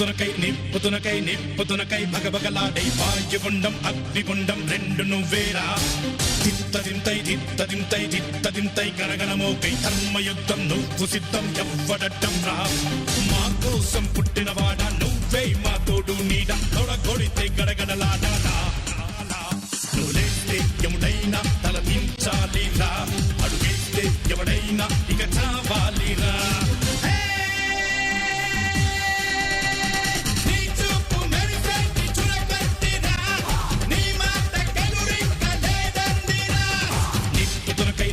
నిప్పుతునకై భగభగలాడై వాయుగుండం అగ్నిగుండం రెండు నువ్వేరా తిత్తదింతై గణగణమోకై ధర్మయుద్ధం నువ్వు సిద్ధం ఎవ్వడట్టం రా మా కోసం పుట్టినవాడా నువ్వే మా తోడు నీడ తొడగొడితే గడగడలాడాలా నువ్వు లేస్తే ఎముడైనా తల దించాలిరా అడుగేస్తే ఎవడైనా ఇక చావాలిరా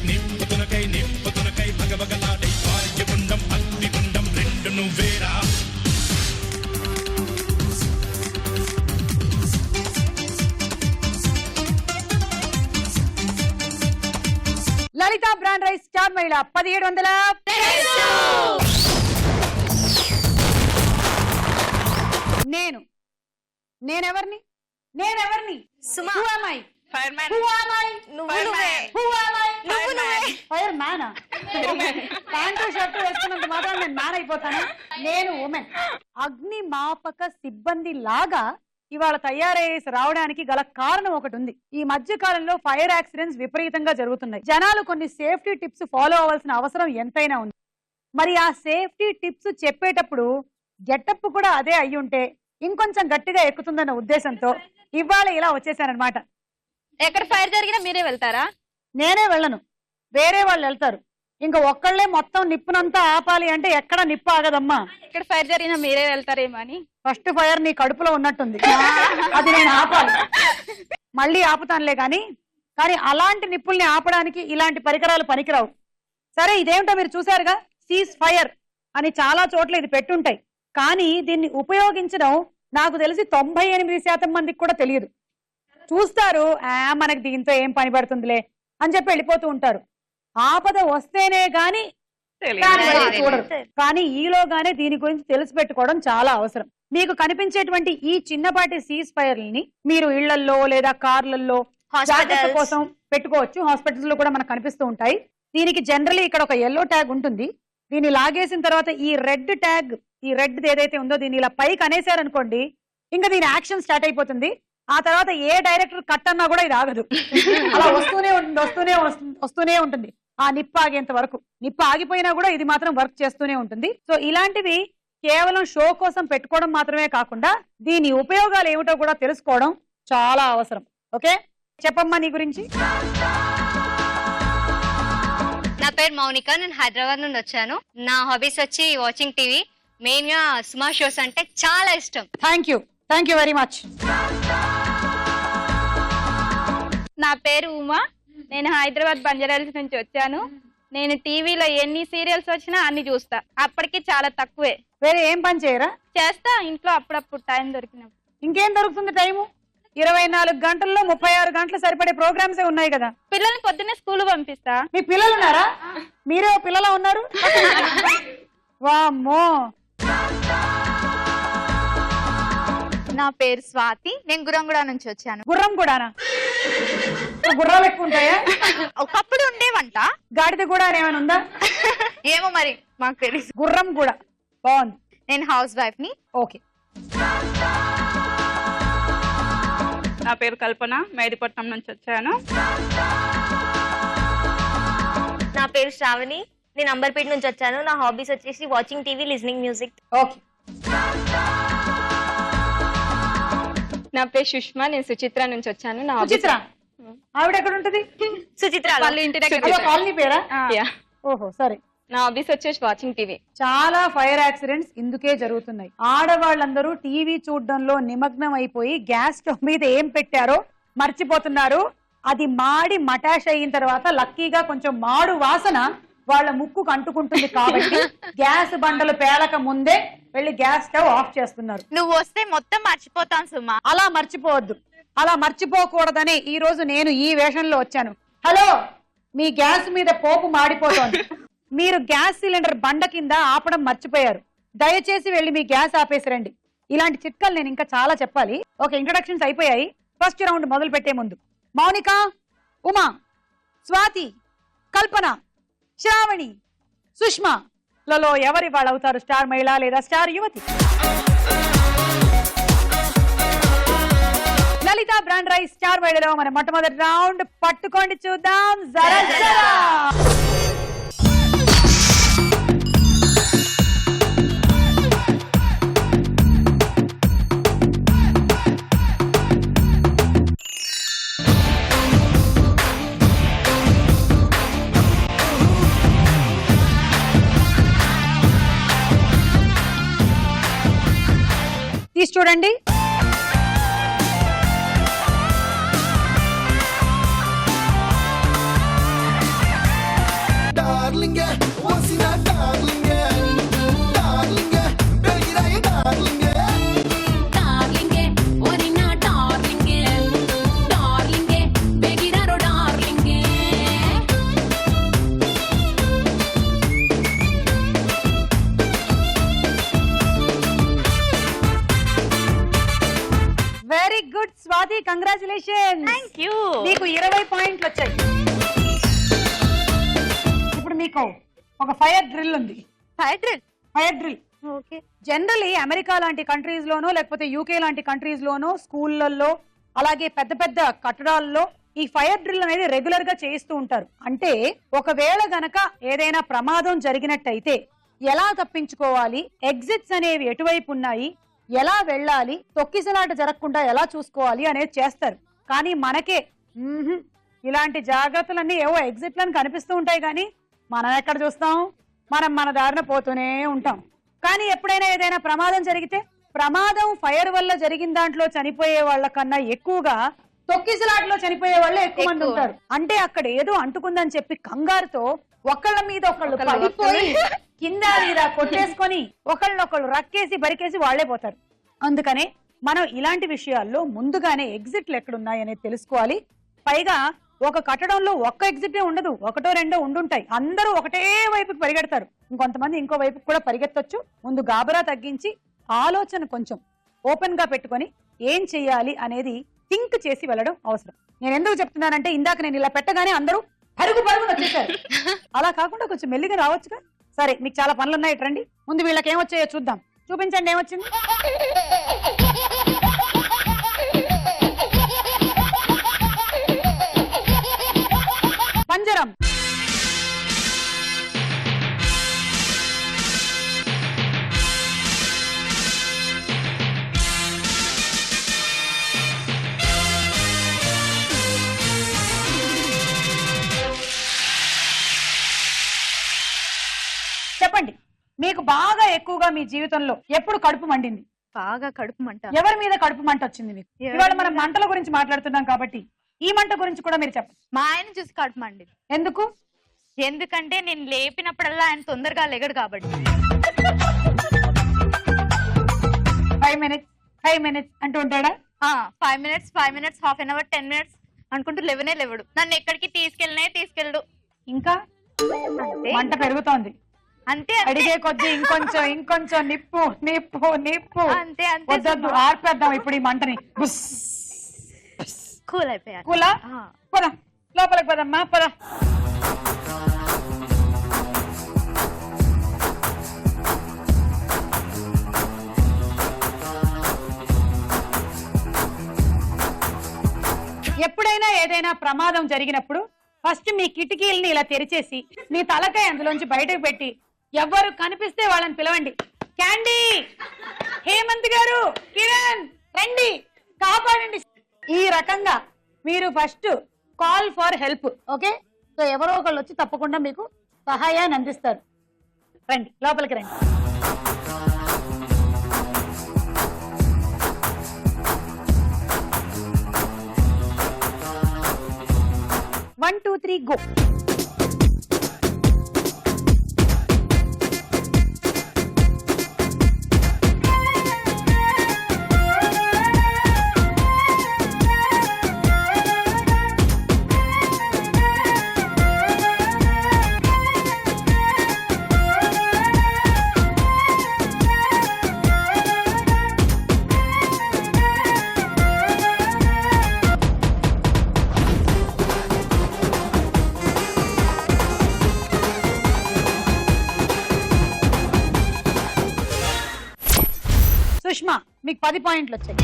నిప్పుతునకై భగభగలాడై వాయుగుండం అగ్నిగుండం రెండు నువ్వేరా లలిత బ్రాండ్ రైస్ స్టార్ మహిళ 1700. నేనెవరిని ఫైర్ మ్యానా ప్యాంటు షర్టు వేసుకున్నంత మాత్రం నేను మ్యాన్ అయిపోతాను. నేను ఉమెన్ అగ్నిమాపక సిబ్బంది లాగా ఇవాళ తయారయ్యేసి రావడానికి గల కారణం ఒకటి ఉంది. ఈ మధ్య కాలంలో ఫైర్ యాక్సిడెంట్స్ విపరీతంగా జరుగుతున్నాయి. జనాలు కొన్ని సేఫ్టీ టిప్స్ ఫాలో అవ్వాల్సిన అవసరం ఎంతైనా ఉంది. మరి ఆ సేఫ్టీ టిప్స్ చెప్పేటప్పుడు గెటప్ కూడా అదే అయ్యి ఉంటే ఇంకొంచెం గట్టిగా ఎక్కుతుందన్న ఉద్దేశంతో ఇవాళ ఇలా వచ్చేసానమాట. ఎక్కడ ఫైర్ జరిగినా మీరే వెళ్తారా? నేనే వెళ్ళను, వేరే వాళ్ళు వెళ్తారు. ఇంకా ఒక్కళ్లే మొత్తం నిప్పునంతా ఆపాలి అంటే ఎక్కడ నిప్పు ఆగదమ్మా. ఇక్కడ ఫైర్ జరిగినా మీరే వెళ్తారేమో అని. ఫస్ట్ ఫైర్ నీ కడుపులో ఉన్నట్టుంది, అది నేను ఆపాలి. మళ్ళీ ఆపుతానులే కానీ అలాంటి నిప్పుల్ని ఆపడానికి ఇలాంటి పరికరాలు పనికిరావు. సరే, ఇదేమిటో మీరు చూసారుగా, సీజ్ ఫైర్ అని చాలా చోట్ల ఇది పెట్టుంటాయి. కానీ దీన్ని ఉపయోగించడం నాకు తెలిసి 98% మందికి కూడా తెలియదు. చూస్తారు, మనకి దీంతో ఏం పని పడుతుందిలే అని చెప్పి వెళ్ళిపోతూ ఉంటారు. ఆపద వస్తేనే గాని చూడరు. కానీ ఈలోగానే దీని గురించి తెలిసి పెట్టుకోవడం చాలా అవసరం. మీకు కనిపించేటువంటి ఈ చిన్నపాటి సీజ్ ఫైర్లని మీరు ఇళ్లల్లో లేదా కార్లలో జాగ్రత్త కోసం పెట్టుకోవచ్చు. హాస్పిటల్స్ లో కూడా మనకు కనిపిస్తూ ఉంటాయి. దీనికి జనరలీ ఇక్కడ ఒక ఎల్లో ట్యాగ్ ఉంటుంది. దీన్ని లాగేసిన తర్వాత ఈ రెడ్ ట్యాగ్, ఈ రెడ్ ఏదైతే ఉందో దీన్ని ఇలా పైకి అనేసారనుకోండి, ఇంకా దీని యాక్షన్ స్టార్ట్ అయిపోతుంది. ఆ తర్వాత ఏ డైరెక్టర్ కట్ అన్నా కూడా ఇది ఆగదు. అలా వస్తూనే ఉంటుంది ఆ నిప్పు ఆగేంత వరకు. నిప్పు ఆగిపోయినా కూడా ఇది మాత్రం వర్క్ చేస్తూనే ఉంటుంది. సో ఇలాంటివి కేవలం షో కోసం పెట్టుకోవడం మాత్రమే కాకుండా దీని ఉపయోగాలు ఏమిటో కూడా తెలుసుకోవడం చాలా అవసరం. ఓకే, చెప్పమ్మా నీ గురించి. నా పేరు మౌనిక, నేను హైదరాబాద్ నుండి వచ్చాను. నా హాబీస్ వచ్చి వాచింగ్ టీవీ, మెయిన్ గా సుమా షోస్ అంటే చాలా ఇష్టం. Thank you very much. నా పేరు ఉమా, నేను హైదరాబాద్ బంజారాహిల్స్ నుంచి వచ్చాను. నేను టీవీలో ఎన్ని సీరియల్స్ వచ్చినా అన్ని చూస్తా. అప్పటికి చాలా తక్కువే. వేరే ఏం పని చేయరా? చేస్తా ఇంట్లో అప్పుడప్పుడు టైం దొరికినప్పుడు. ఇంకేం దొరుకుతుంది టైము? 24 గంటల్లో 36 గంటలు సరిపడే ప్రోగ్రామ్స్ ఉన్నాయి కదా. పిల్లల్ని పొద్దున్నే స్కూల్ పంపిస్తా. మీ పిల్లలు ఉన్నారా? మీరే పిల్లలా ఉన్నారు? వామ్మో. నా పేరు స్వాతి, నేను గుర్రంగూడ నుంచి వచ్చాను. గుర్రం కూడానా? గుర్రాలు ఎక్కువ ఉంటాయా? ఒకప్పుడు ఉండేవంట. గాడిద కూడా ఏమైనా ఉందా? ఏమో మరి మాకు తెలుసు. గుర్రం కూడా బాగుంది. నేను హౌస్ వైఫ్ ని. ఓకే. నా పేరు కల్పన, మేడిపట్నం నుంచి వచ్చాను. నా పేరు శ్రావణి, నేను అంబర్పేట నుంచి వచ్చాను. నా హాబీస్ వచ్చేసి watching TV, listening music. Okay. నా పేరు సుష్మా, నేను సుచిత్ర నుంచి వచ్చాను. నా సుచిత్ర ఆవిడ ఎక్కడ ఉంటది? సుచిత్ర వాళ్ళ ఇంటి దగ్గర. కాలనీ పేరా? ఓహో సరే. నా హాబీస్ వచ్చేసి వాచింగ్ టీవీ. చాలా ఫైర్ యాక్సిడెంట్స్ ఇందుకే జరుగుతున్నాయి. ఆడవాళ్ళందరూ టీవీ చూడడంలో నిమగ్నం అయిపోయి గ్యాస్ స్టవ్ మీద ఏం పెట్టారో మర్చిపోతున్నారు. అది మాడి మటాష్ అయిన తర్వాత లక్కీగా కొంచెం మాడు వాసన వాళ్ళ ముక్కుకు అంటుకుంటుంది కాబట్టి గ్యాస్ బండలు పేలక ముందే వెళ్ళి గ్యాస్ స్టవ్ ఆఫ్ చేస్తున్నారు. నువ్వు వస్తే మొత్తం మర్చిపోతాను సుమా. అలా మర్చిపోవద్దు. అలా మర్చిపోకూడదనే ఈ రోజు నేను ఈ వేషంలో వచ్చాను. హలో, మీ గ్యాస్ మీద పోపు మాడిపోతోంది. మీరు గ్యాస్ సిలిండర్ బండ కింద ఆపడం మర్చిపోయారు. దయచేసి వెళ్ళి మీ గ్యాస్ ఆపేసిరండి. ఇలాంటి చిట్కాలు నేను ఇంకా చాలా చెప్పాలి. ఓకే, ఇంట్రడక్షన్స్ అయిపోయాయి. ఫస్ట్ రౌండ్ మొదలు పెట్టే ముందు మౌనిక, ఉమా, స్వాతి, కల్పన, శ్రావణి, సుష్మా లలో ఎవరి వాళ్ళు అవుతారు స్టార్ మహిళ లేదా స్టార్ యువతి? లలిత బ్రాండ్ రైస్ స్టార్ వైడలో మన మొట్టమొదటి రౌండ్ పట్టుకోండి చూద్దాం జరా జరా. తీసి చూడండి. Darling, what's in that darling? Darling, baby, darling. డార్లింగే ఓరి నా డార్లింగే డార్లింగే బెగిరారో డార్లింగే very good Swati, congratulation. Thank you. మీకు 20 పాయింట్లు వచ్చాయి. ఇప్పుడు మీకు ఒక ఫైర్ డ్రిల్ ఉంది. Fire drill okay. Generally America లాంటి కంట్రీస్ లోనో లేకపోతే యూకే లాంటి కంట్రీస్ లోనో స్కూళ్ళల్లో అలాగే పెద్ద పెద్ద కట్టడాల్లో ఈ ఫైర్ డ్రిల్ అనేది రెగ్యులర్ గా చేయిస్తూ ఉంటారు. అంటే ఒకవేళ గనక ఏదైనా ప్రమాదం జరిగినట్టయితే ఎలా తప్పించుకోవాలి, ఎగ్జిట్స్ అనేవి ఎటువైపు ఉన్నాయి, ఎలా వెళ్ళాలి, తొక్కిసలాట జరగకుండా ఎలా చూసుకోవాలి అనేది చేస్తారు. కానీ మనకే ఇలాంటి జాగ్రత్తలన్నీ ఏవో ఎగ్జిట్లను కనిపిస్తూ ఉంటాయి కానీ మనం ఎక్కడ చూస్తాం, మనం మన దారిన పోతూనే ఉంటాం. కానీ ఎప్పుడైనా ఏదైనా ప్రమాదం జరిగితే ప్రమాదం ఫైర్ వల్ల జరిగిన దాంట్లో చనిపోయే వాళ్ళ కన్నా ఎక్కువగా తొక్కిసలాటలో చనిపోయే వాళ్ళే ఎక్కువ మంది ఉంటారు. అంటే అక్కడ ఏదో అంటుకుందని చెప్పి కంగారుతో ఒకళ్ళ మీద ఒకళ్ళు పడిపోయి కింద మీద కొట్టేసుకొని ఒకళ్ళనొకళ్ళు రక్కేసి బరికేసి వాళ్లే పోతారు. అందుకనే మనం ఇలాంటి విషయాల్లో ముందుగానే ఎగ్జిట్లు ఎక్కడున్నాయి అనేది తెలుసుకోవాలి. పైగా ఒక కట్టడంలో ఒక్క ఎగ్జిటే ఉండదు, ఒకటో రెండో ఉండుంటాయి. అందరూ ఒకటే వైపుకి పరిగెడతారు, ఇంకొంతమంది ఇంకో వైపుకి కూడా పరిగెత్తొచ్చు. ముందు గాబరా తగ్గించి ఆలోచన కొంచెం ఓపెన్ గా పెట్టుకొని ఏం చెయ్యాలి అనేది థింక్ చేసి వెళ్ళడం అవసరం. నేను ఎందుకు చెప్తున్నానంటే ఇందాక నేను ఇలా పెట్టగానే అందరూ పరుగున వచ్చేసారు. అలా కాకుండా కొంచెం మెల్లిగా రావచ్చుగా. సరే, మీకు చాలా పనులు ఉన్నాయి, రండి. ముందు వీళ్ళకి ఏమొచ్చాయో చూద్దాం. చూపించండి ఏమొచ్చింది. పంజరం. చెప్పండి, మీకు బాగా ఎక్కువగా మీ జీవితంలో ఎప్పుడు కడుపు మండింది? బాగా కడుపు మంట. ఎవరి మీద కడుపు మంట వచ్చింది మీకు? ఇవాళ మనం మంటల గురించి మాట్లాడుతున్నాం కాబట్టి ఈ మంట గురించి కూడా మీరు చెప్పండి. మా ఆయన చూసి కడుపు మండింది. ఎందుకు? ఎందుకంటే నేను లేపినప్పుడల్లా ఆయన తొందరగా లెగడు కాబట్టి. 5 minutes అంటూ ఉంటాడా? 5 minutes, half an hour, 10 minutes అనుకుంటూ లేవడు. నన్ను ఎక్కడికి తీసుకెళ్ళడు. ఇంకా మంట పెరుగుతోంది అంతే. అడిగే కొద్ది ఇంకొంచెం నిప్పు నిప్పు నిప్పు. అంతే వద్దొద్దు, ఆర్పేద్దాం ఇప్పుడు ఈ మంటని. కూల్ అయిపోయా. కూలా? పద లోపలికి పదమ్మా, పద. ఎప్పుడైనా ఏదైనా ప్రమాదం జరిగినప్పుడు ఫస్ట్ మీ కిటికీల్ని ఇలా తెరిచేసి మీ తలకాయ అందులోంచి బయటకు పెట్టి ఎవరు కనిపిస్తే వాళ్ళని పిలవండి. క్యాండీ, హేమంత్ గారు, కిరణ్ రండి, కాపాడండి. ఈ రకంగా మీరు first call for help. Okay, so ఎవరో ఒకళ్ళు వచ్చి తప్పకుండా మీకు సహాయాన్ని అందిస్తారు. రండి, లోపలికి రండి. 1 2 3 go. సుష్మా, మీకు 10 పాయింట్లు వచ్చాయి.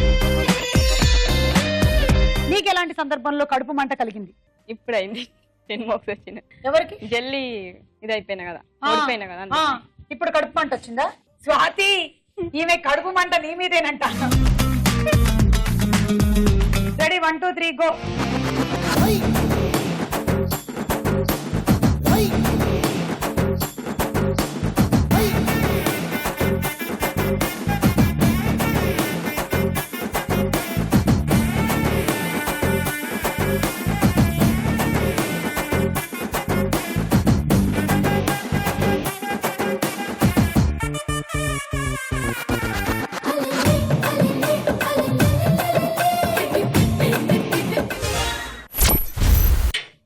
నీకు ఎలాంటి సందర్భంలో కడుపు మంట కలిగింది? ఇప్పుడు అయింది 10 మార్క్స్ వచ్చిన ఎవరికి? జల్లి ఇది అయిపోయినా కదా, ఆ, ఓడిపోయినా కదా ఆ, ఇప్పుడు కడుపు మంట వచ్చిందా? స్వాతి, ఈమె కడుపు మంట నీ మీదేనంట. Ready, 1 2 3 go.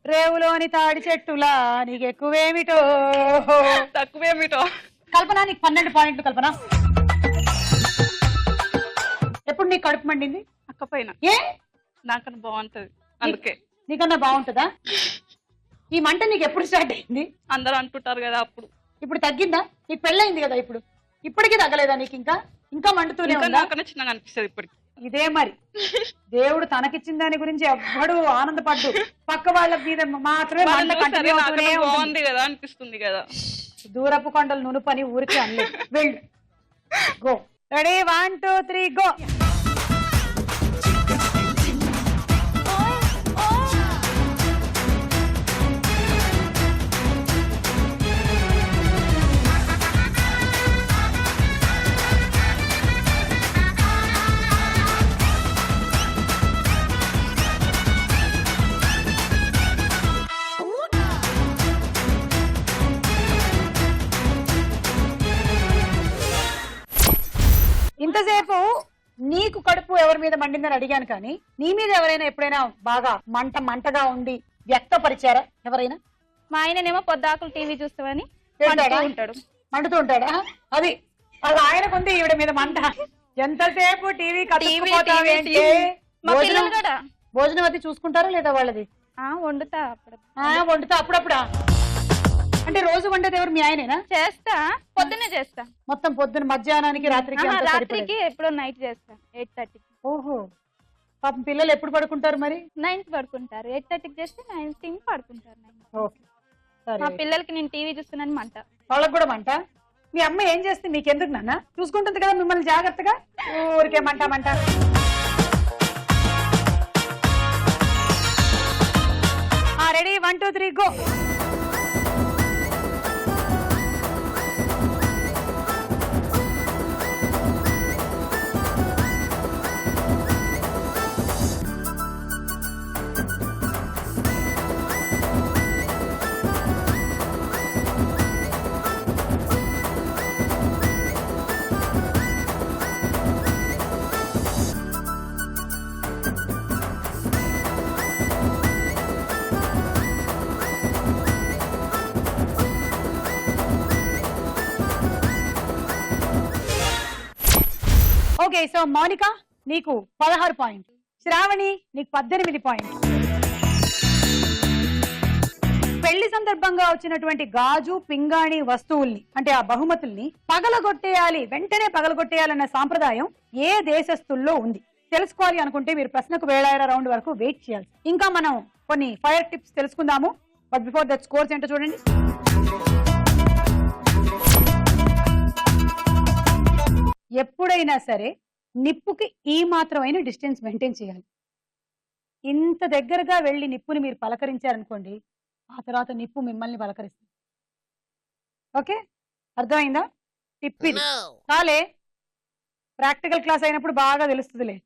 రేవులోని తాడి చెట్టులా నీకెక్కువేమిటో. తక్కువేమిటో. కల్పన, నీకు 12 పాయింట్లు. కల్పన, ఎప్పుడు నీకు కడుపు మండింది? అక్కపోయినా ఏ నాకన్నా బాగుంటది అందుకే. నీకన్నా బాగుంటుందా? ఈ మంట నీకు ఎప్పుడు స్టార్ట్ అయింది? అందరూ అంటుంటారు కదా అప్పుడు. ఇప్పుడు తగ్గిందా? నీకు పెళ్ళయింది కదా, ఇప్పుడు ఇప్పటికీ తగ్గలేదా నీకు? ఇంకా మండుతూనే ఉందా? నాకన్నా చిన్నగా అనిపిస్తుంది ఇప్పటికి. ఇదే మరి, దేవుడు తనకిచ్చిన దాని గురించి ఎవ్వడు ఆనందపడ్డు, పక్క వాళ్ళ మీద మాత్రమే మంట కంటిన్యూ అవుతూనే ఉంటుంది. బాగుంది కదా అనిపిస్తుంది కదా. దూరపు కొండలు నునుపని ఊరికి అనలేదు. వెళ్ళు, గో. Ready, 1 2 3 go. ఇంతసేపు నీకు కడుపు ఎవరి మీద మండిందని అడిగాను, కానీ నీ మీద ఎవరైనా ఎప్పుడైనా బాగా మంటగా ఉండి వ్యక్తపరిచారా ఎవరైనా? మా ఆయననేమో పొద్దాకులు టీవీ చూస్తామని తిడతాడా? ఉంటాడు. మండుతూ ఉంటాడా? అది ఆయనకుంది, ఈవిడ మీద మంట. ఎంతసేపు టీవీ కట్టుకుపోతావేంటి? మా పిల్లలు కూడా భోజనం అది చూసుకుంటారా లేదా వాళ్ళది? వండుతా అప్పుడు. వండుతా అప్పుడప్పుడా? అంటే రోజు వండేది ఎవరు? మీ ఆయనేనా? చేస్తా, పొద్దున్నే చేస్తా. మొత్తం పొద్దున మధ్యాహ్నానికి రాత్రికి అంతా సరిపోయేది? రాత్రికి ఎప్పుడో నైట్ చేస్తా 8:30. ఓహో, పాపం పిల్లలు ఎప్పుడు పడుకుంటారు మరి? 9కి పడుకుంటారు. 8:30కి చేస్తే 9కి పడుకుంటారు. ఓకే, సరే. మా పిల్లలకి నేను టీవీ చూస్తున్నాను మంట. వాళ్ళకి కూడా మంట? మీ అమ్మ ఏం చేస్తే మీకెందుకు నాన్న? చూసుకుంటుంది కదా మిమ్మల్ని జాగ్రత్తగా. ఊరికే మంట. Ready, 1 2 3 go. Okay, so Mounika నీకు 16 పాయింట్లు, శ్రావణి నీకు 18 పాయింట్లు. పెళ్లి సందర్భంగా వచ్చినటువంటి గాజు పింగాణి వస్తువుల్ని, అంటే ఆ బహుమతుల్ని పగలగొట్టేయాలి, వెంటనే పగలగొట్టేయాలన్న సాంప్రదాయం ఏ దేశస్తుల్లో ఉంది? తెలుసుకోవాలి అనుకుంటే మీరు ప్రశ్నకు వేళాయర రౌండ్ వరకు వెయిట్ చేయాలి. ఇంకా మనం కొన్ని ఫైర్ టిప్స్ తెలుసుకుందాము. బట్ బిఫోర్ దట్, స్కోర్స్ ఏంటో చూడండి. ఎప్పుడైనా సరే నిప్పుకి ఈ మాత్రమైన డిస్టెన్స్ మెయింటైన్ చేయాలి. ఇంత దగ్గరగా వెళ్ళి నిప్పుని మీరు పలకరించారనుకోండి, ఆ తర్వాత నిప్పు మిమ్మల్ని పలకరిస్తుంది. ఓకే, అర్థమైందా? టిప్ ఇది చాలే, ప్రాక్టికల్ క్లాస్ అయినప్పుడు బాగా తెలుస్తుందిలే.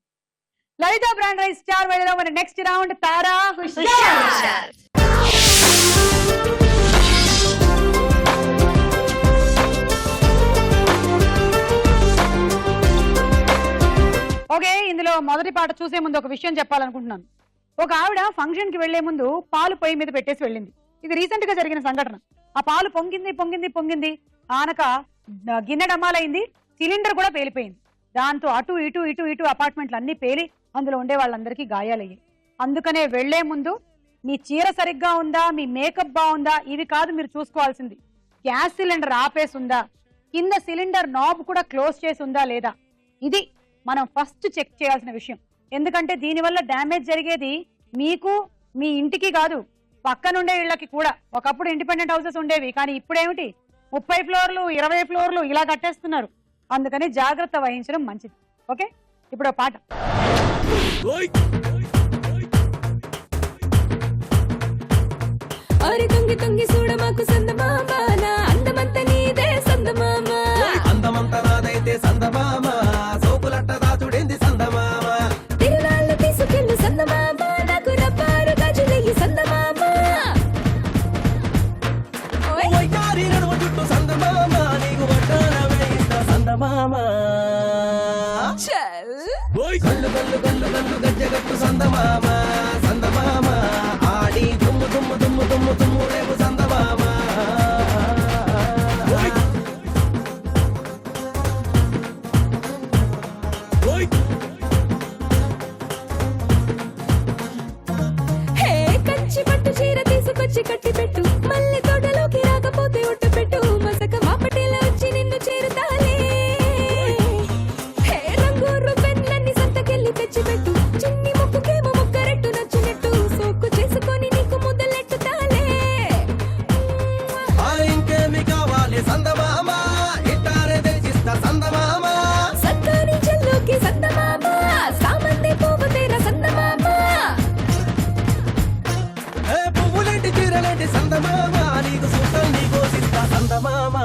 లలిత బ్రాండ్ రైస్ స్టార్ వెళ్ళడం మన నెక్స్ట్ రౌండ్. తారా హుషార్. ఓకే, ఇందులో మొదటి పాట చూసే ముందు ఒక విషయం చెప్పాలనుకుంటున్నాను. ఒక ఆవిడ ఫంక్షన్ కి వెళ్లే ముందు పాలు పొయ్యి మీద పెట్టేసి వెళ్ళింది. ఇది రీసెంట్ గా జరిగిన సంఘటన. ఆ పాలు పొంగింది, ఆనక గిన్నె డమ్మాలైంది, సిలిండర్ కూడా పేలిపోయింది. దాంతో అటు ఇటు అపార్ట్మెంట్లు అన్ని పేలి అందులో ఉండే వాళ్ళందరికీ గాయాలయ్యాయి. అందుకనే వెళ్లే ముందు మీ చీర సరిగ్గా ఉందా, మీ మేకప్ బాగుందా, ఇవి కాదు మీరు చూసుకోవాల్సింది. గ్యాస్ సిలిండర్ ఆపేసి ఉందా, కింద సిలిండర్ నాబ్ కూడా క్లోజ్ చేసి ఉందా లేదా, ఇది మనం ఫస్ట్ చెక్ చేయాల్సిన విషయం. ఎందుకంటే దీనివల్ల డ్యామేజ్ జరిగేది మీకు మీ ఇంటికి కాదు, పక్కనుండే ఇళ్ళకి కూడా. ఒకప్పుడు ఇండిపెండెంట్ హౌసెస్ ఉండేవి, కానీ ఇప్పుడేమిటి 30 ఫ్లోర్లు 20 ఫ్లోర్లు ఇలా కట్టేస్తున్నారు. అందుకని జాగ్రత్త వహించడం మంచిది. ఓకే, ఇప్పుడు ఒక పాట. అరి తుంగి తుంగి చూడ మాకు సందమామ నా అందమంత నీదే సందమామ అందమంత నాదైతే సందమామ సోకులట్ట దాచుడేంది సందమామ తిరునాళ్ళు తీసుకెళ్ళు సందమామ నాకు రబ్బారు గాజులయ్యి సందమామ వయ్యారి నడుమ చుట్టూ సందమామ నీకు వడ్డాన వేయిస్తా సందమామ చల్ గల్లు గల్లు గల్లు గల్లు గజ్జగట్టు సందమామ సందమామ ఆడి దుమ్ము దుమ్ము దుమ్ము దుమ్ము దుమ్ము రేపు సందమామ హే కంచి పట్టు చీర తీసుకొచ్చి కట్టి పెట్టు మళ్ళీ తోటలోకి రాకపోతే ఒట్టు పెట్టు మసక మాపటిలో వచ్చి నిన్ను చేరుతాలే హే రంగూరు పెన్లన్నీ సంతకెళ్ళి తెచ్చి పెట్టు చిన్ని ముక్కుకేమో ముక్కరెట్టు నచ్చినట్టు సోకు చేసుకొని నీకు ముద్దలెట్టుతాలే ఇంకేమి కావాలి సందమామ ఇట్టారే తెచ్చిస్తా సందమామ సత్తాని చెల్లోకి సందమామ సామంతి పువ్వు తీర సందమామ పువ్వులేంటి చీరలేంటి సందమామ నీకు సుఖం నీకోసిస్తా సందమామ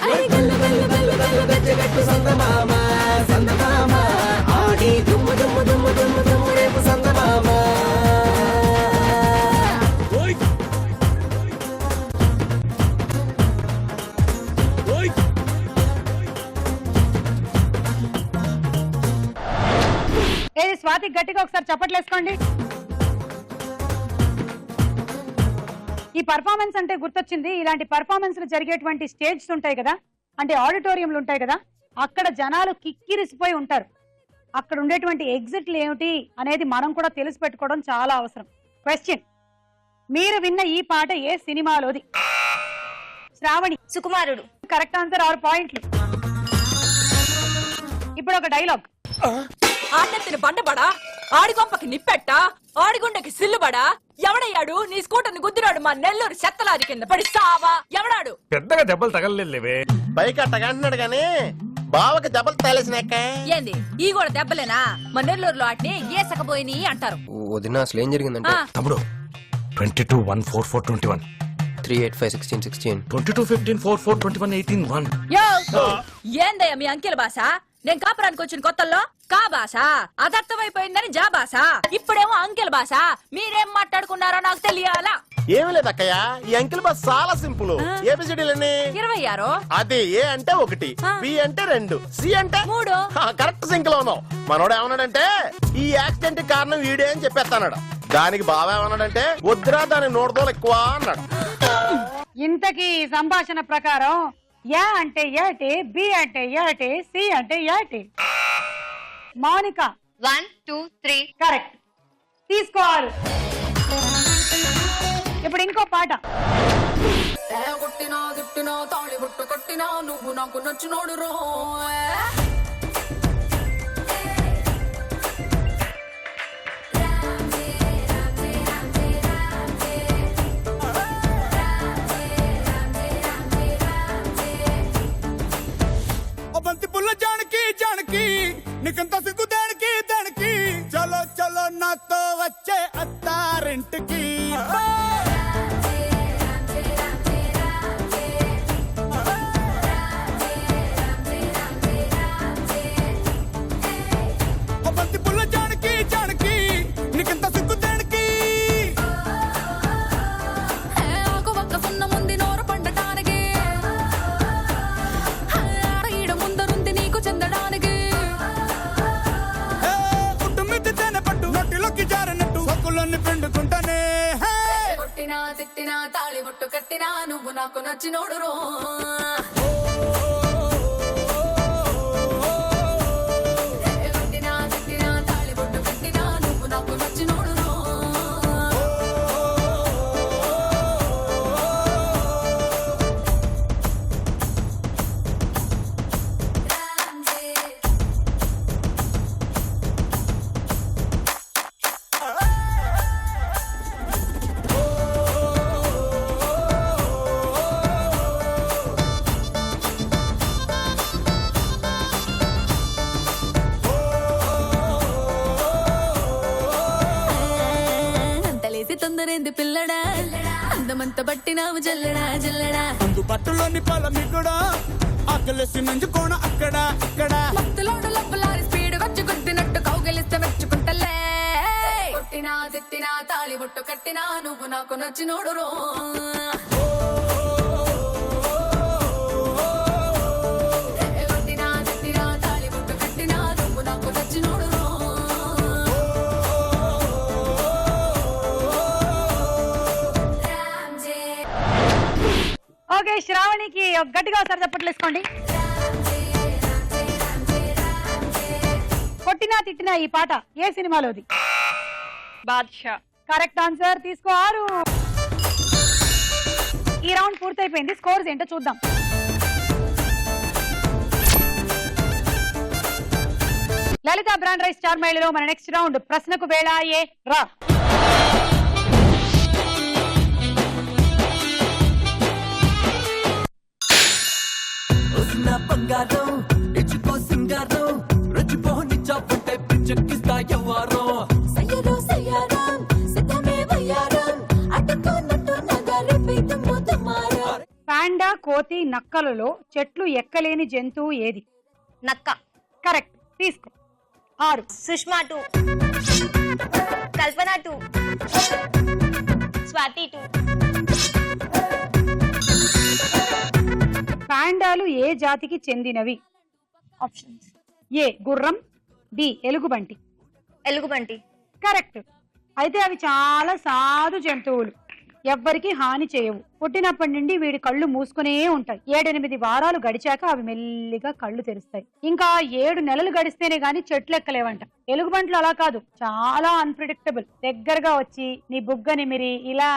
అరే గల్లు గల్లు గల్లు గల్లు గజ్జగట్టు సందమామ సందమామ ఆడి దుమ్ము దుమ్ము దుమ్ము దుమ్ము దుమ్ము రేపు సందమామ ఏది స్వాతి గట్టిగా ఒకసారి చప్పట్లేసుకోండి. ఈ పర్ఫార్మెన్స్ అంటే గుర్తొచ్చింది. ఇలాంటి పర్ఫార్మెన్స్ జరిగేటువంటి స్టేజ్స్ ఉంటాయి కదా, అంటే ఆడిటోరియంలు ఉంటాయి కదా, అక్కడ జనాలు కిక్కిరిసిపోయి ఉంటారు. అక్కడ ఉండేటువంటి ఎగ్జిట్లు ఏమిటి అనేది మనం కూడా తెలిసి పెట్టుకోవడం చాలా అవసరం. క్వశ్చన్, మీరు విన్న ఈ పాట ఏ సినిమాలోది? శ్రావణి. సుకుమారుడు. కరెక్ట్ ఆన్సర్, 6 పాయింట్లు. ఇప్పుడు ఒక డైలాగ్. ఆటెత్తిన బండబడా ఆడిగొంపకి నిప్పెట్ట ఆడిగుండకి సిల్లుబడా ఎవడయ్యాడు నీ స్కూటర్ని గుద్దిరాడు మా నెల్లూరు చెత్తలాది కింద పడి సావా ఎవడాడు? పెద్దగా దెబ్బలు తగలలేవే, పైకి అట్టగంటున్నాడు గాని బావకి దెబ్బలు తగిలేసినాక ఏంది ఈ కూడా దెబ్బలేనా? మా నెల్లూరులో ఆటిని ఏసకపోయిని అంటారు. వదిన అసలు ఏం జరిగిందంటే తమ్ముడు 22 1 4 4 21 3 8 5 16 16 22 15 4 4 21 18 1. యో ఏందయ్యా మీ అంకెల భాష? నేను కాపురానికి వచ్చిన కొత్తల్లో కా భాష అదర్థమైపోయిందని జా భాష, ఇప్పుడేమో అంకెల భాష. మీరేం మాట్లాడుకున్నారో నాకు తెలియాలా? ఏమి లేదు అక్కయ్య, ఈ అంకిల్ బస్ చాలా సింపుల్. ఏబిసిడీలన్నీ 26. అది ఏ అంటే 1, బి అంటే 2, సి అంటే 3. కరెక్ట్ సింక్ లో ఉన్నావు. మనోడు ఏమన్నాడంటే ఈ యాక్సిడెంట్ కారణం వీడే అని చెప్పేస్తాడు. దానికి బావ ఏమన్నాడంటే వద్దురా దాని నోడదోలు ఎక్కువ అన్నాడు. ఇంతకీ సంభాషణ ప్రకారం యా అంటే యాటి, బి అంటే యాటి, సి అంటే యాటి. మౌనిక 1 2 3 కరెక్ట్, తీసుకోవాలి. ఇప్పుడు ఇంకో పాట. కొట్టినా తిట్టినా తాళి బుట్టు కొట్టినా నువ్వు నాకు నచ్చినోడు రో బంతి పుల్ల జానకి జానకి నీకంత సిగ్గు దానికి దానికి చలో చలో నాతో వచ్చే అత్తారింటికి. బంతి పుల్ల జానకి జానకి నీకంత సిగ్గు దానికి. ఒక ఒక్క సున్న ముందు నోరు పండటానికి ఈడ ముందరుంది నీకు చెందడానికి. కుటుంబిద్ది తేనె పట్టు నొట్టిలోకి జారినట్టు సొక్కులన్నీ పిండుకుంటానే. కొట్టినా తిట్టినా తాళి బుట్టు కట్టినా నువ్వు నాకు నచ్చినోడు రో కొట్టినా తిట్టినా తాళి బుట్టు కట్టినా నువ్వు నాకు నచ్చినోడు రో చంటి పిల్లడా అందమంత బట్టినావు జల్లడా జల్లడా అందు పట్టులోని పొలమికుడా ఆకలేసి నంజుకోణ అక్కడ ఇక్కడ మత్తులోడు లబ్బలారి స్పీడ్ వచ్చి కొట్టినట్టు కౌగిలిస్తే మెచ్చుకుంటలే కొట్టినా తిట్టినా తాళి బొట్టు కట్టినా నువ్వు నాకు నచ్చినోడు రో కొట్టినా తిట్టినా తాళి బొట్టు కట్టినా నువ్వు నాకు నచ్చినోడు రో ఓకే శ్రావణికి గట్టిగా ఒకసారి చప్పట్లు వేసుకోండి. కొట్టినా తిట్టినా ఈ పాట ఏ సినిమాలోది? బాద్షా. Correct answer. తీసుకో 6. ఈ రౌండ్ పూర్తయిపోయింది. స్కోర్స్ ఏంటో చూద్దాం. లలిత బ్రాండ్ రైస్ స్టార్ మైలులో మన నెక్స్ట్ రౌండ్ ప్రశ్నకు వేళ ఏ రా. బంగారం ఇచ్చుకో సింగారం రుచిపో నిచ్చాపట్టే పిచ్చెక్కిస్తా ఎవ్వారో సయ్యరో సయ్యారం సిద్ధమే వయ్యారం అడ్డుకోనట్టు నగరే పీతము తమారా పాండా, కోతి, నక్కలలో చెట్లు ఎక్కలేని జంతువు ఏది? నక్క. కరెక్ట్. తీసుకో 6. సుష్మా 2, కల్పన 2, స్వాతి 2. పాండాలు ఏ జాతికి చెందినవి? ఆప్షన్స్. ఏ గుర్రం, బి ఎలుగుబంటి. ఎలుగుబంటి. కరెక్ట్. అయితే అవి చాలా సాధు జంతువులు, ఎవ్వరికి హాని చేయవు. పుట్టినప్పటి నుండి వీడి కళ్ళు మూసుకునే ఉంటాయి. 7-8 వారాలు గడిచాక అవి మెల్లిగా కళ్ళు తెరుస్తాయి. ఇంకా 7 నెలలు గడిస్తేనే గాని చెట్లు ఎక్కలేవంట. ఎలుగుబంట్లు అలా కాదు, చాలా అన్ప్రిడిక్టబుల్. దగ్గరగా వచ్చి నీ బుగ్గ నిమిరి ఇలా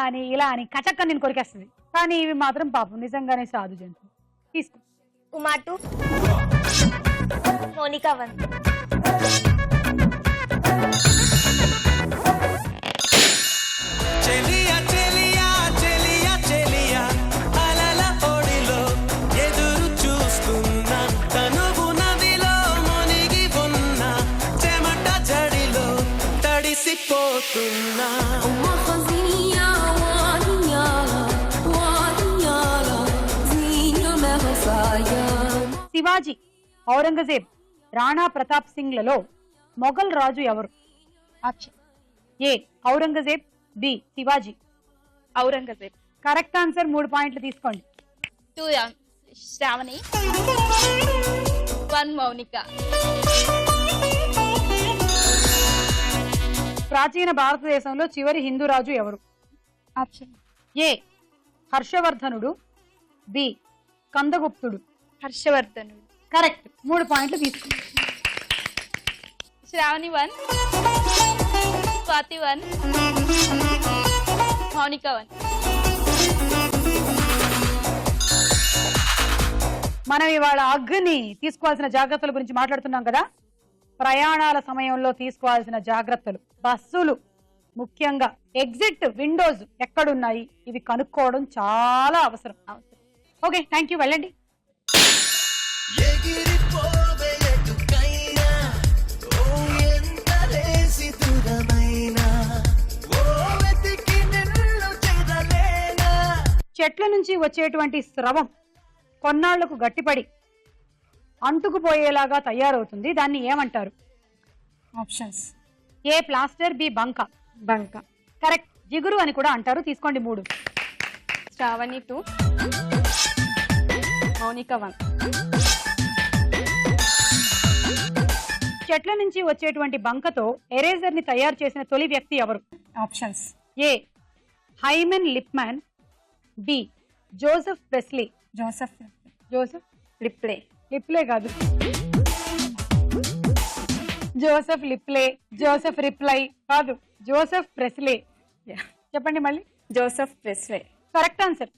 అని కచక్క నేను కొరికేస్తుంది. కానీ ఇవి మాత్రం పాపం నిజంగానే సాధు జంతువు. తీసుకో. ఉమా 2, మోనికా 1. చెలియా చెలియా చెలియా చెలియా అలల ఓడిలో ఎదురు చూస్తున్నా తనువు నదిలో మునిగి ఉన్న చెమట జడిలో తడిసిపోతున్నా uma cozinha warinha warinha zinho me rosaia Shivaji, Aurangzeb, Rana Pratap సింగ్లలో Mughal రాజు ఎవరు? Option A Aurangzeb, B Shivaji. Aurangzeb. Correct answer. 3 పాయింట్లు తీసుకోండి. 2 శ్రావణి, 1 మౌనిక. ప్రాచీన భారతదేశంలో చివరి హిందూ రాజు ఎవరు? ఆప్షన్ ఏ హర్షవర్ధనుడు, బి కందగుప్తుడు. హర్షవర్ధనుడు. కరెక్ట్. 3 పాయింట్లు తీసుకోండి. శ్రావణి 1, స్వాతి 1, మౌనిక 1. మనం ఇవాళ అగ్ని తీసుకోవాల్సిన జాగ్రత్తల గురించి మాట్లాడుతున్నాం కదా. ప్రయాణాల సమయంలో తీసుకోవాల్సిన జాగ్రత్తలు. బస్సులు ముఖ్యంగా ఎగ్జిట్ విండోస్ ఎక్కడున్నాయి ఇవి కనుక్కోవడం చాలా అవసరం. Okay, thank you. వెళ్ళండి. ఎగిరిపోవే ఎటుకైనా ఓ ఎంత లేసి దూరమైనా ఓ వెతికి నిన్ను చేరలేనా. చెట్ల నుంచి వచ్చేటువంటి స్రవం కొన్నాళ్లకు గట్టిపడి అంటుకుపోయేలాగా తయారవుతుంది. దాన్ని ఏమంటారు? ఆప్షన్స్. ఏ ప్లాస్టర్, బి బంక. బంక. కరెక్ట్. జిగురు అని కూడా అంటారు. తీసుకోండి 3. శ్రావణి 2, మౌనిక 1. చెట్ల నుంచి వచ్చేటువంటి బంకతో ఎరేజర్ ని తయారు చేసిన తొలి వ్యక్తి ఎవరు? Options. A Hyman Lippman, B Joseph Priestley. Joseph Lipley. Lipley కాదు, జోసెఫ్ లిప్లే, జోసెఫ్ రిప్లై కాదు, జోసెఫ్ ప్రెస్లే. చెప్పండి మళ్ళీ. Joseph Priestley. Correct answer.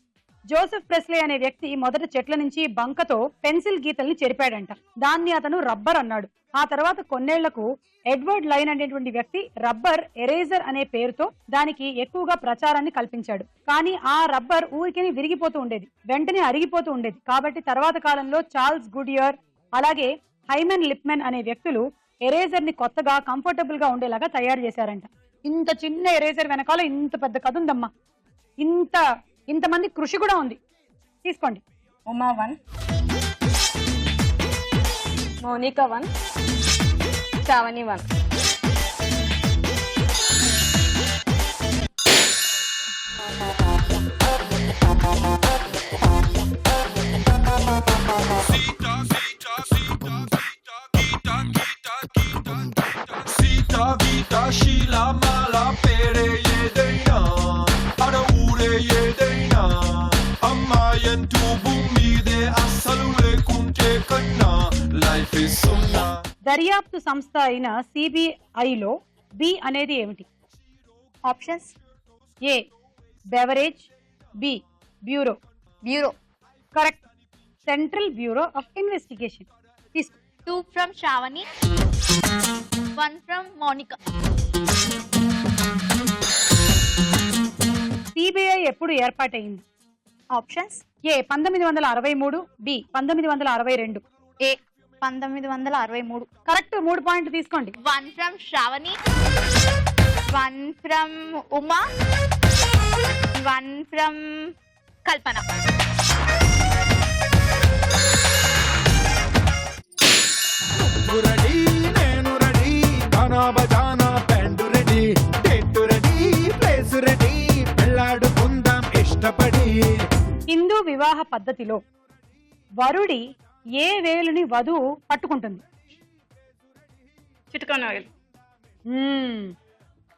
Joseph Priestley అనే వ్యక్తి మొదట చెట్ల నుంచి బంకతో పెన్సిల్ గీతల్ని చెరిపాడంట. దాన్ని అతను రబ్బర్ అన్నాడు. ఆ తర్వాత కొన్నేళ్లకు ఎడ్వర్డ్ లైన్ అనేటువంటి వ్యక్తి రబ్బర్ ఎరేజర్ అనే పేరుతో దానికి ఎక్కువగా ప్రచారాన్ని కల్పించాడు. కానీ ఆ రబ్బర్ ఊరికే విరిగిపోతూ ఉండేది, వెంటనే అరిగిపోతూ ఉండేది. కాబట్టి తర్వాత కాలంలో చార్ల్స్ గుడియర్ అలాగే హైమన్ లిప్మెన్ అనే వ్యక్తులు ఎరేజర్ ని కొత్తగా కంఫర్టబుల్ గా ఉండేలాగా తయారు చేశారంట. ఇంత చిన్న ఎరేజర్ వెనకాల ఇంత పెద్ద కథ ఉందమ్మా. ఇంతమంది కృషి కూడా ఉంది. తీసుకోండి. ఉమా 1, మౌనిక 1, శ్రావణి 1. దర్యాప్తు సంస్థ అయిన సిబిఐలో బి అనేది ఏమిటి? Options. A beverage, B bureau. Bureau. Correct. Central Bureau of Investigation. తీసుకో. 2 from Shravani, 1 from Monica. CBI ఎప్పుడు ఏర్పాటైంది? Options. A 1963, B 1962. A 1963. Correct. 3 పాయింట్లు తీసుకోండి. 1 from Shravani, 1 from Uma, 1 from Kalpana. Ready నేను రెడీ గానా బజానా band ready date ready place ready పెళ్ళాడుకుందాం ఇష్టపడి. హిందూ వివాహ పద్ధతిలో వరుడి ఏ వేలుని వధువు పట్టుకుంటుంది? చిటికన వేలు.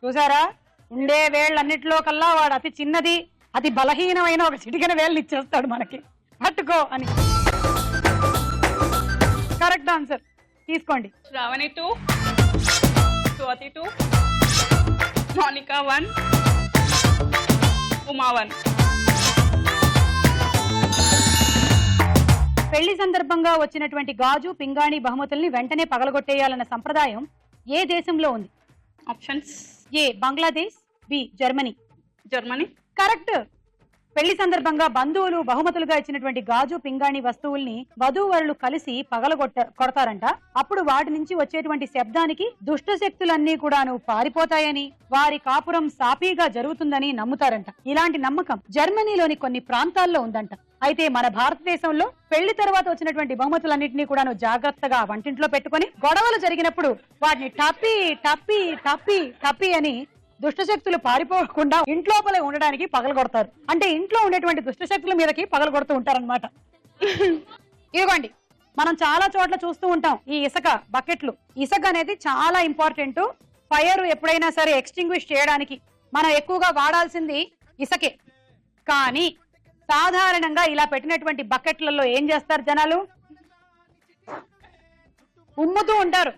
చూసారా, ఉండే వేళ్ళన్నిటిలో కల్లా వాడు అతి చిన్నది, అతి బలహీనమైన ఒక చిటికెన వేళ్ళు ఇచ్చేస్తాడు మనకి, పట్టుకో అని. Correct answer. తీసుకోండి. శ్రావణి 2, స్వాతి 2, మౌనిక 1, ఉమా 1. పెళ్లి సందర్భంగా వచ్చినటువంటి గాజు పింగాణి బహుమతుల్ని వెంటనే పగలగొట్టేయాలన్న సంప్రదాయం ఏ దేశంలో ఉంది? ఆప్షన్స్. A Bangladesh, B Germany. Germany. Correct. పెళ్లి సందర్భంగా బంధువులు బహుమతులుగా ఇచ్చినటువంటి గాజు పింగాణి వస్తువుల్ని వధూవరులు కలిసి కొడతారంట. అప్పుడు వాటి నుంచి వచ్చేటువంటి శబ్దానికి దుష్ట శక్తులన్నీ కూడాను పారిపోతాయని, వారి కాపురం సాఫీగా జరుగుతుందని నమ్ముతారంట. ఇలాంటి నమ్మకం జర్మనీలోని కొన్ని ప్రాంతాల్లో ఉందంట. అయితే మన భారతదేశంలో పెళ్లి తర్వాత వచ్చినటువంటి బహుమతులన్నింటినీ కూడాను జాగ్రత్తగా వంటింట్లో పెట్టుకొని గొడవలు జరిగినప్పుడు వాటిని టప్పి టప్పి టప్పి టప్పి అని దుష్టశక్తులు పారిపోకుండా ఇంట్లోపలే ఉండడానికి పగలగొడతారు. అంటే ఇంట్లో ఉండేటువంటి దుష్టశక్తుల మీదకి పగలగొడుతూ ఉంటారన్నమాట. ఇదిగోండి, మనం చాలా చోట్ల చూస్తూ ఉంటాం ఈ ఇసుక బకెట్లు. ఇసుక అనేది చాలా ఇంపార్టెంట్. ఫైర్ ఎప్పుడైనా సరే ఎక్స్టింగ్విష్ చేయడానికి మనం ఎక్కువగా వాడాల్సింది ఇసుకే. కానీ సాధారణంగా ఇలా పెట్టినటువంటి బకెట్లలో ఏం చేస్తారు జనాలు? ఉమ్ముతూ ఉంటారు.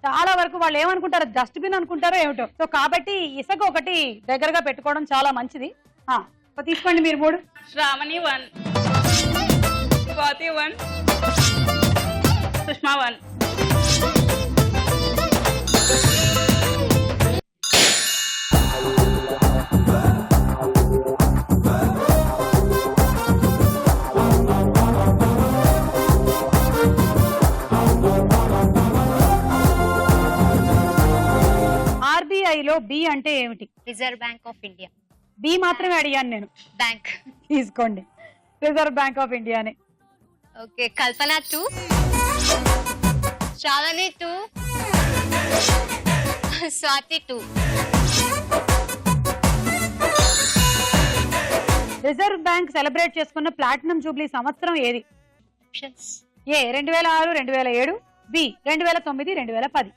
చాలా వరకు వాళ్ళు ఏమనుకుంటారు, డస్ట్బిన్ అనుకుంటారో ఏమిటో. సో కాబట్టి ఇసుక ఒకటి దగ్గరగా పెట్టుకోవడం చాలా మంచిది. తీసుకోండి మీరు 3. శ్రావణి 1, స్వాతి 1, సుష్మా 1. ఆర్బీఐలో బి అంటే ఏమిటి? Reserve bank of India. B మాత్రమే అడిగాను నేను. బ్యాంక్. తీసుకోండి. రిజర్వ్ బ్యాంక్ ఆఫ్ ఇండియానే. Okay. Kalpana 2, Shravani 2, Swathi 2. Reserve bank celebrate చేసుకున్న ప్లాటినం జూబ్లీ సంవత్సరం ఏది? A 2006, 2007, B 2009, 2010.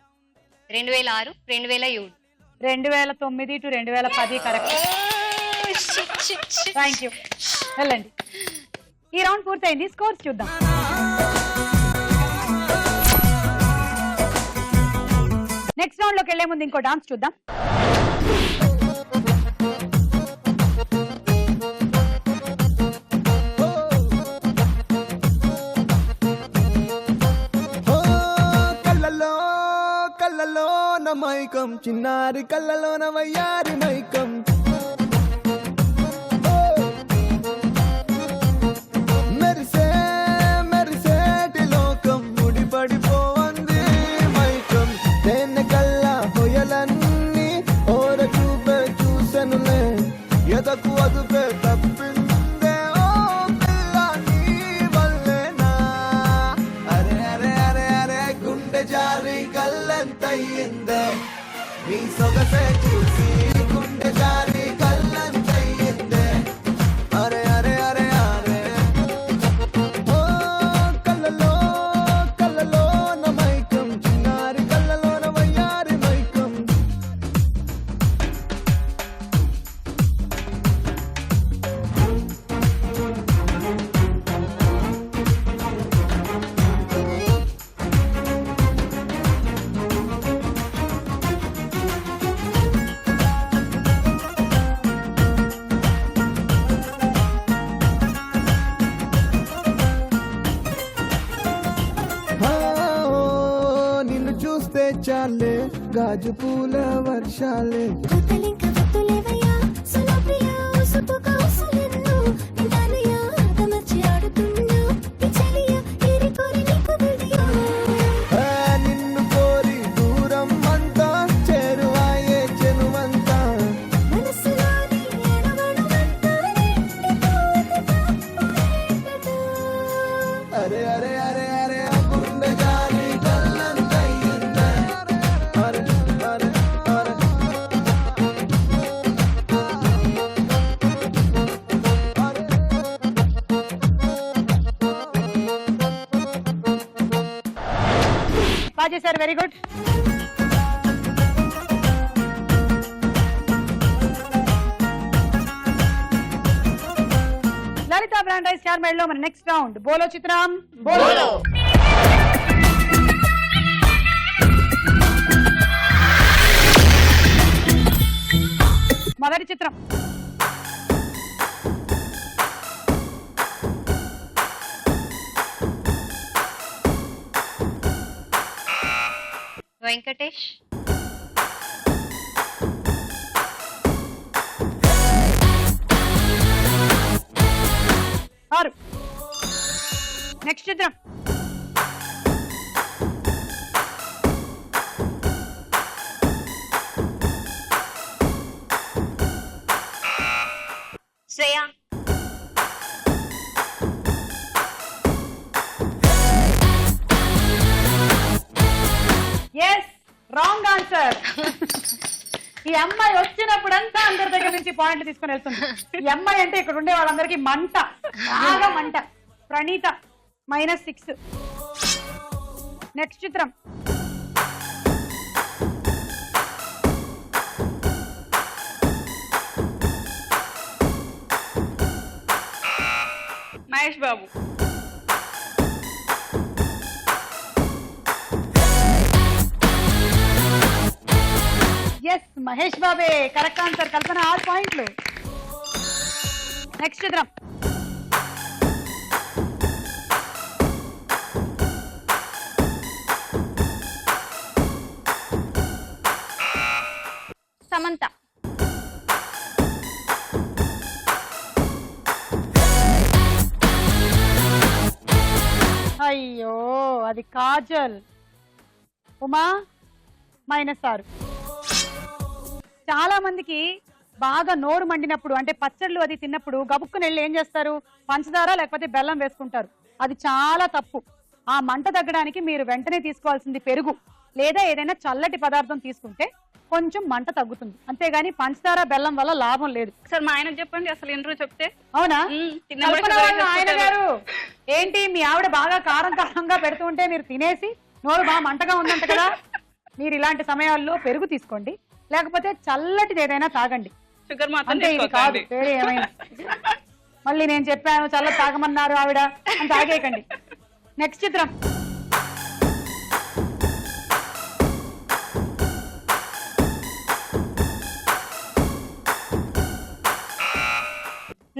2006, 2007. 2009 to 2010 correct. Thank you. వెళ్ళండి. ఈ రౌండ్ పూర్తయింది. స్కోర్స్ చూద్దాం. నెక్స్ట్ రౌండ్ లోకి వెళ్లే ముందు ఇంకో డాన్స్ చూద్దాం. కళ్ళలో మైకం చిన్నారి కళ్ళలోన వయ్యారి మైకం మెరిసే మెరిసేటి లోకం ముడిపడిపోవంది మైకం తేనె కల్లా హొయలన్నీ ఓరకు జారి గల్లంతయ్యిందే నీ సొగసే చూసి గుండె జారి గల్లంతయ్యిందే అరే అరే అరే అరే ఓ కళ్ళలో కళ్ళలో మైకం చిన్నారి కళ్ళలో వయ్యారి మైకం నిన్ను చూస్తే చాలే గాజు పూల వర్షాలే కొత్తలింక వత్తులేవయ్యా సులభ్రియా ఉసుపుగా ఉసులెన్ను నిదానయ్యా ఆటమర్చి ఆడుతున్నా పిచ్చలియా ఏరి కోరి నీకు దిడియా నిన్ను కోరి దూరం అంతా చేరువాయే చెనువంతా మనసులోని ఎడవడమంతా నిండిపోతే అరే అరే అరే అరే ఆ గుండె జారి గల్లంతయ్యిందే అరే అరే అరే బాగా చేశారు, వెరీ గుడ్. లలిత బ్రాండ్ రైస్ చార్మేడ్ లో మన నెక్స్ట్ రౌండ్ బోలో చిత్రం బోలో. మొదటి చిత్రం వెంకటేష్, ఆరు. నెక్స్ట్ చిత్రం శ్రేయ, ఎస్, రాంగ్ ఆన్సర్. ఈ అమ్మాయి వచ్చినప్పుడంతా అందరి దగ్గర నుంచి పాయింట్లు తీసుకుని వెళ్తుంది. ఈ అమ్మాయి అంటే ఇక్కడ ఉండే వాళ్ళందరికీ మంట, బాగా మంట. ప్రణీత -6. నెక్స్ట్ చిత్రం మహేష్ బాబు, ఎస్, మహేష్ బాబే కరెక్ట్ ఆన్సర్. కల్పన 6 పాయింట్లు. నెక్స్ట్ చిత్రం సమంత, అయ్యో అది కాజల్. ఉమా -6. చాలా మందికి బాగా నోరు మండినప్పుడు అంటే పచ్చళ్ళు అది తిన్నప్పుడు గబుక్కుని వెళ్ళి ఏం చేస్తారు, పంచదార లేకపోతే బెల్లం వేసుకుంటారు. అది చాలా తప్పు. ఆ మంట తగ్గడానికి మీరు వెంటనే తీసుకోవాల్సింది పెరుగు లేదా ఏదైనా చల్లటి పదార్థం తీసుకుంటే కొంచెం మంట తగ్గుతుంది. అంతేగాని పంచదార బెల్లం వల్ల లాభం లేదు. సార్ మా ఆయనకు చెప్పండి అసలు ఇంటర్వ్యూ చెప్తే. అవునా? తిన్నప్పుడు కల్పన షుగర్ వాళ్ళ ఆయన వేసుకుంటారు. గారు ఏంటి మీ ఆవిడ బాగా కారం కారంగా పెడుతూ ఉంటే మీరు తినేసి నోరు బాగా మంటగా ఉందంట కదా. మీరు ఇలాంటి సమయాల్లో పెరుగు తీసుకోండి లేకపోతే చల్లటిది ఏదైనా తాగండి. షుగర్ మాత్రం అంటే ఇది కాదు, తీసుకోకండి. వేరే ఏమైనా. మళ్ళీ నేను చెప్పాను చల్లటి తాగమన్నారు ఆవిడ అని తాగేయకండి. నెక్స్ట్ చిత్రం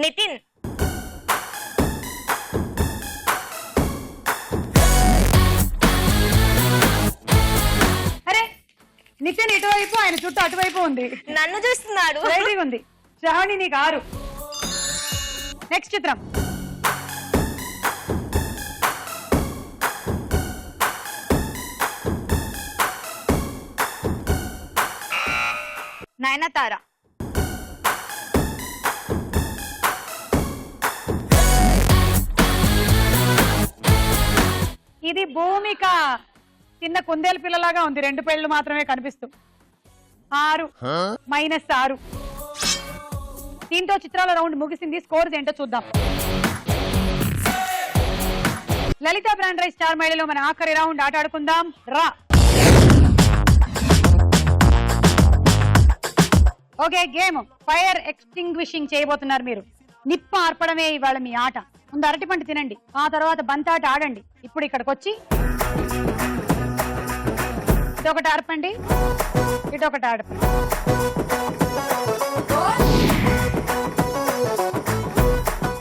నితిన్, అరే నితిన్ ఇటువైపు ఆయన చుట్టూ అటువైపు ఉంది. నన్ను చూస్తున్నాడు. రెడీగా ఉంది. శ్రావణి నీకు 6. నెక్స్ట్ చిత్రం నయనతార, ఇది భూమిక. చిన్న కుందేలు పిల్లలాగా ఉంది, 2 పేర్లు మాత్రమే కనిపిస్తూ. 6 -6. దీంతో చిత్రాల రౌండ్ ముగిసింది. స్కోర్స్ ఏంటో చూద్దాం. లలిత బ్రాండ్ రైస్ స్టార్ మైళలో మన ఆఖరి రౌండ్ ఆట ఆడుకుందాం రా. ఓకే, గేమ్ ఫైర్ ఎక్స్టింగ్విషింగ్ చేయబోతున్నారు మీరు. నిప్పు ఆర్పడమే ఇవాళ మీ ఆట. ముందు అరటిపండు తినండి, ఆ తర్వాత బంతాట ఆడండి. ఇప్పుడు ఇక్కడికి వచ్చి ఇదొకటి ఆర్పండి, ఇదొకటి ఆడపండి.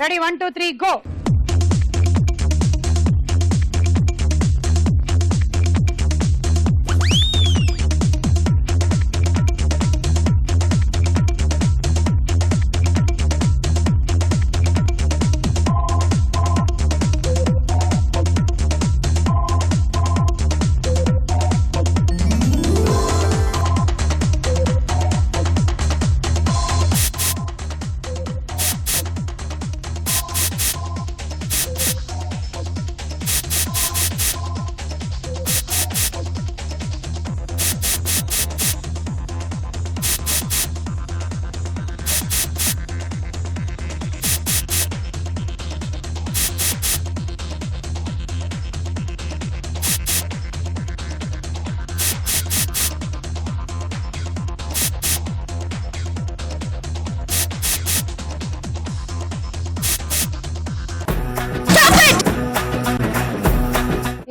Ready, 1 2 3 go.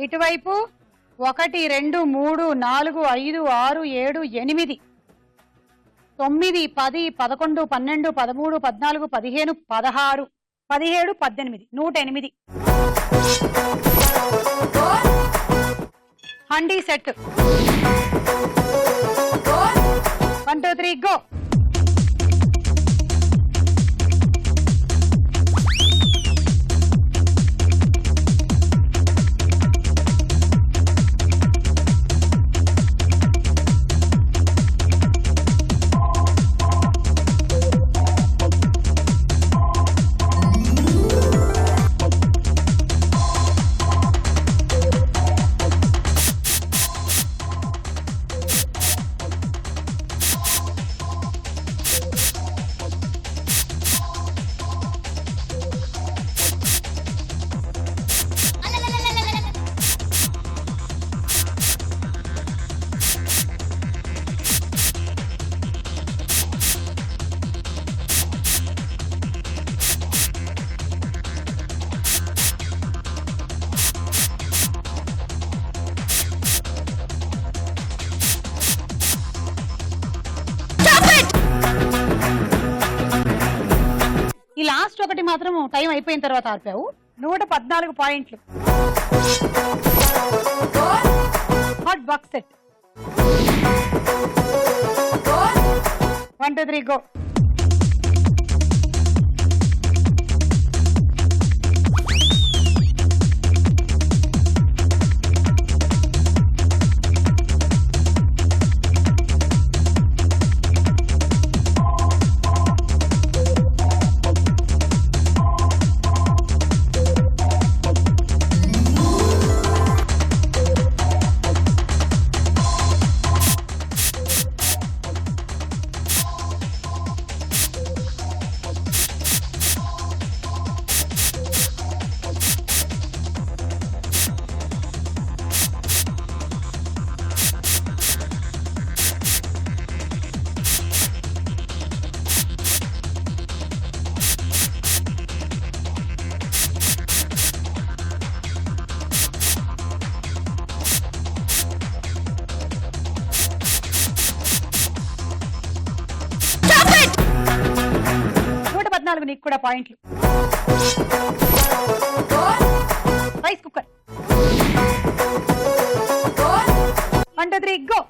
ఇటువైపు 1 2 3 4 5 6 7 8 9 10 11 12 13 14 15 16 17 18 108. హండీ సెట్. 1 2 3 గో. ఈ లాస్ట్ ఒకటి మాత్రం టైం అయిపోయిన తర్వాత ఆర్పావు. 114 పాయింట్లు. Hot box set. 1 2 3 గో. నీకు కూడా పాయింట్లు. Rice cooker. 1 2 3 గో.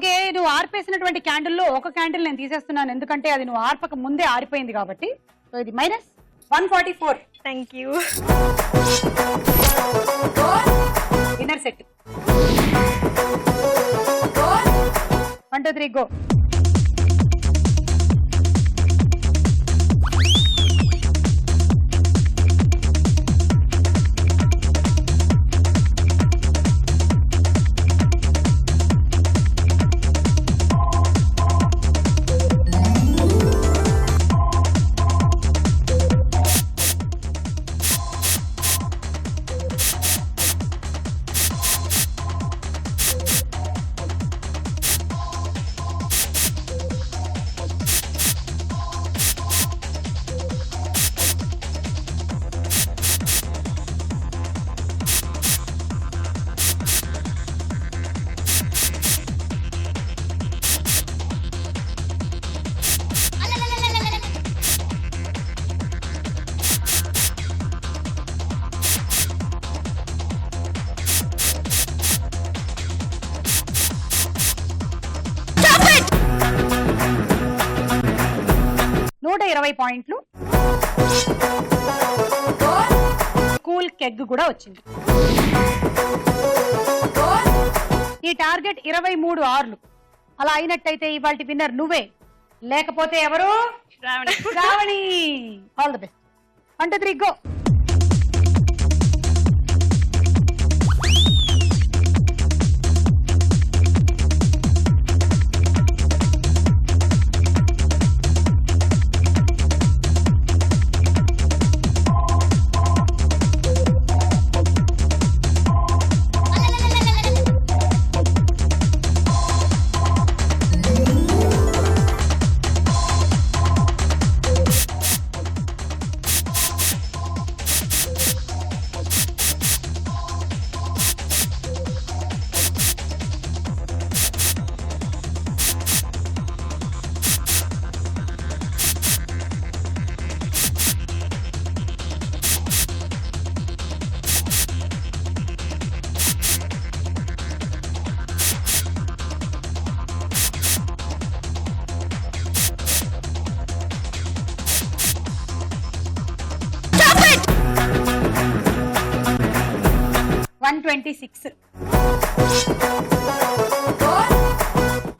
ఓకే, నువ్వు ఆర్పేసినటువంటి క్యాండిల్లో ఒక క్యాండిల్ నేను తీసేస్తున్నాను, ఎందుకంటే అది నువ్వు ఆర్పక ముందే ఆరిపోయింది కాబట్టి. సో ఇది minus 144. Thank you. Dinner set. 1 2 3 go. నూట 20 పాయింట్లు. కూల్ కెగ్ కూడా వచ్చింది. ఈ టార్గెట్ 23 ఆర్లు. అలా అయినట్టయితే ఇవాళ విన్నర్ నువ్వే, లేకపోతే ఎవరు? Shravani. All the best. 1 2 3 go.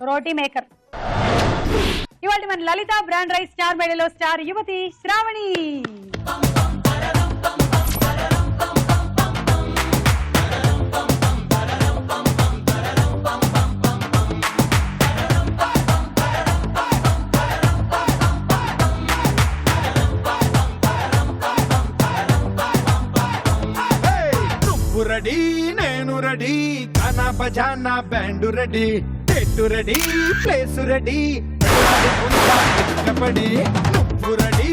Roti maker. ఇవాళ మన లలిత బ్రాండ్ రైస్ స్టార్ మేళలో స్టార్ యువతి శ్రావణి. నువ్వు రెడీ, నేను రెడీ, గానా బజానా బ్యాండ్ రెడీ, టెట్టు రెడీ, ప్లేస్ రెడీ, ఇష్టపడి. నువ్వు రెడీ,